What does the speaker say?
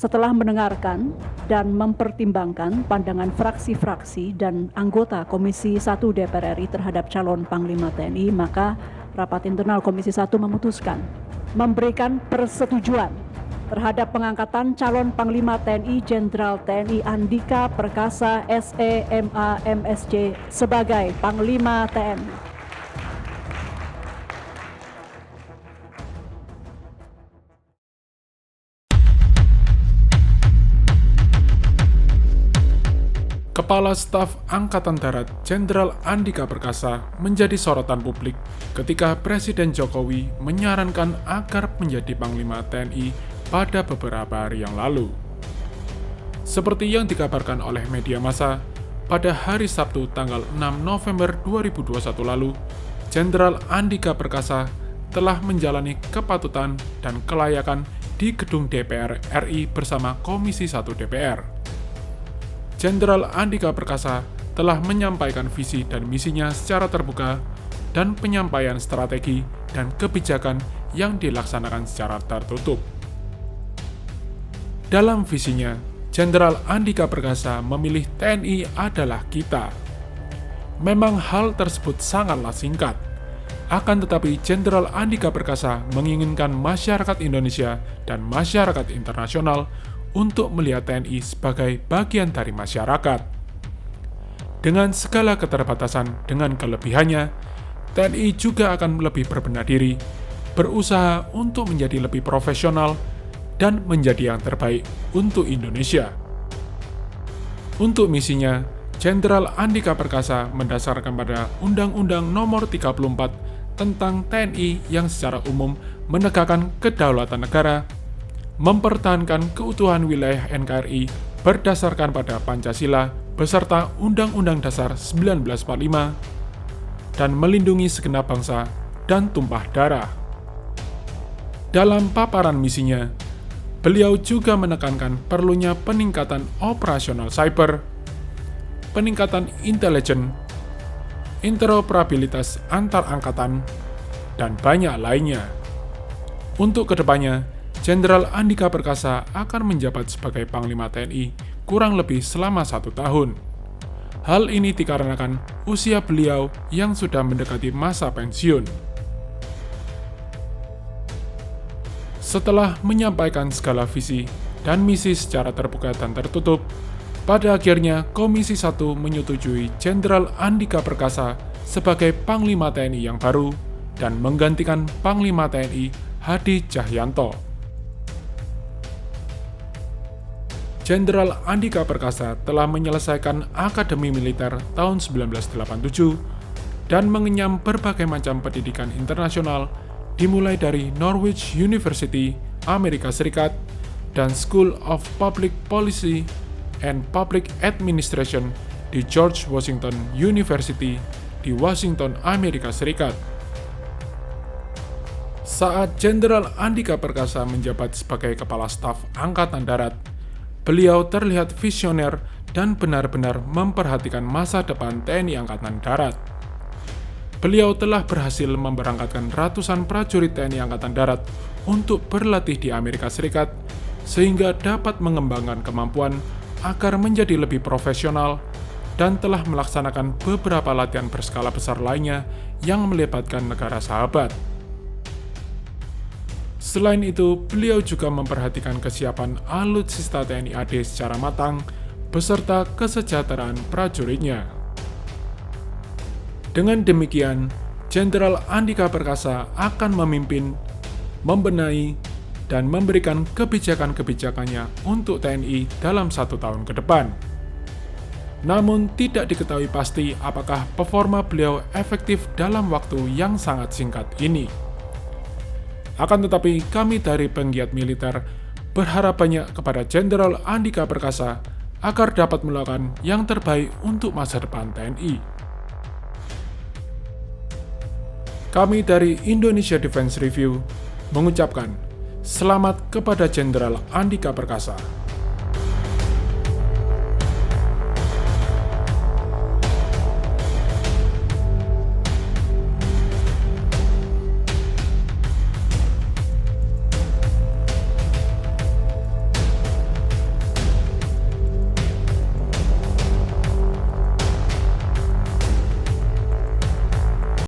Setelah mendengarkan dan mempertimbangkan pandangan fraksi-fraksi dan anggota Komisi 1 DPR RI terhadap calon Panglima TNI, maka rapat internal Komisi 1 memutuskan memberikan persetujuan terhadap pengangkatan calon Panglima TNI Jenderal TNI Andika Perkasa SE MA MSc sebagai Panglima TNI. Kepala Staf Angkatan Darat Jenderal Andika Perkasa menjadi sorotan publik ketika Presiden Jokowi menyarankan agar menjadi Panglima TNI pada beberapa hari yang lalu. Seperti yang dikabarkan oleh media massa, pada hari Sabtu tanggal 6 November 2021 lalu, Jenderal Andika Perkasa telah menjalani kepatutan dan kelayakan di gedung DPR RI bersama Komisi 1 DPR. Jenderal Andika Perkasa telah menyampaikan visi dan misinya secara terbuka dan penyampaian strategi dan kebijakan yang dilaksanakan secara tertutup. Dalam visinya, Jenderal Andika Perkasa memilih TNI adalah kita. Memang hal tersebut sangatlah singkat. Akan tetapi Jenderal Andika Perkasa menginginkan masyarakat Indonesia dan masyarakat internasional untuk melihat TNI sebagai bagian dari masyarakat. Dengan segala keterbatasan dengan kelebihannya, TNI juga akan lebih berbenah diri, berusaha untuk menjadi lebih profesional, dan menjadi yang terbaik untuk Indonesia. Untuk misinya, Jenderal Andika Perkasa mendasarkan pada Undang-Undang Nomor 34 tentang TNI yang secara umum menegakkan kedaulatan negara, mempertahankan keutuhan wilayah NKRI berdasarkan pada Pancasila beserta Undang-Undang Dasar 1945, dan melindungi segenap bangsa dan tumpah darah. Dalam paparan misinya, beliau juga menekankan perlunya peningkatan operasional cyber, peningkatan intelijen, interoperabilitas antar angkatan, dan banyak lainnya. Untuk kedepannya, Jenderal Andika Perkasa akan menjabat sebagai Panglima TNI kurang lebih selama 1 tahun. Hal ini dikarenakan usia beliau yang sudah mendekati masa pensiun. Setelah menyampaikan segala visi dan misi secara terbuka dan tertutup, pada akhirnya Komisi 1 menyetujui Jenderal Andika Perkasa sebagai Panglima TNI yang baru dan menggantikan Panglima TNI Hadi Cahyanto. Jenderal Andika Perkasa telah menyelesaikan Akademi Militer tahun 1987 dan mengenyam berbagai macam pendidikan internasional dimulai dari Norwich University, Amerika Serikat, dan School of Public Policy and Public Administration di George Washington University di Washington, Amerika Serikat. Saat Jenderal Andika Perkasa menjabat sebagai Kepala Staf Angkatan Darat, beliau terlihat visioner dan benar-benar memperhatikan masa depan TNI Angkatan Darat. Beliau telah berhasil memberangkatkan ratusan prajurit TNI Angkatan Darat untuk berlatih di Amerika Serikat, sehingga dapat mengembangkan kemampuan agar menjadi lebih profesional, dan telah melaksanakan beberapa latihan berskala besar lainnya yang melibatkan negara sahabat. Selain itu, beliau juga memperhatikan kesiapan alutsista TNI AD secara matang, beserta kesejahteraan prajuritnya. Dengan demikian, Jenderal Andika Perkasa akan memimpin, membenahi, dan memberikan kebijakan-kebijakannya untuk TNI dalam 1 tahun ke depan. Namun, tidak diketahui pasti apakah performa beliau efektif dalam waktu yang sangat singkat ini. Akan tetapi, kami dari penggiat militer berharap banyak kepada Jenderal Andika Perkasa agar dapat melakukan yang terbaik untuk masa depan TNI. Kami dari Indonesia Defense Review mengucapkan selamat kepada Jenderal Andika Perkasa.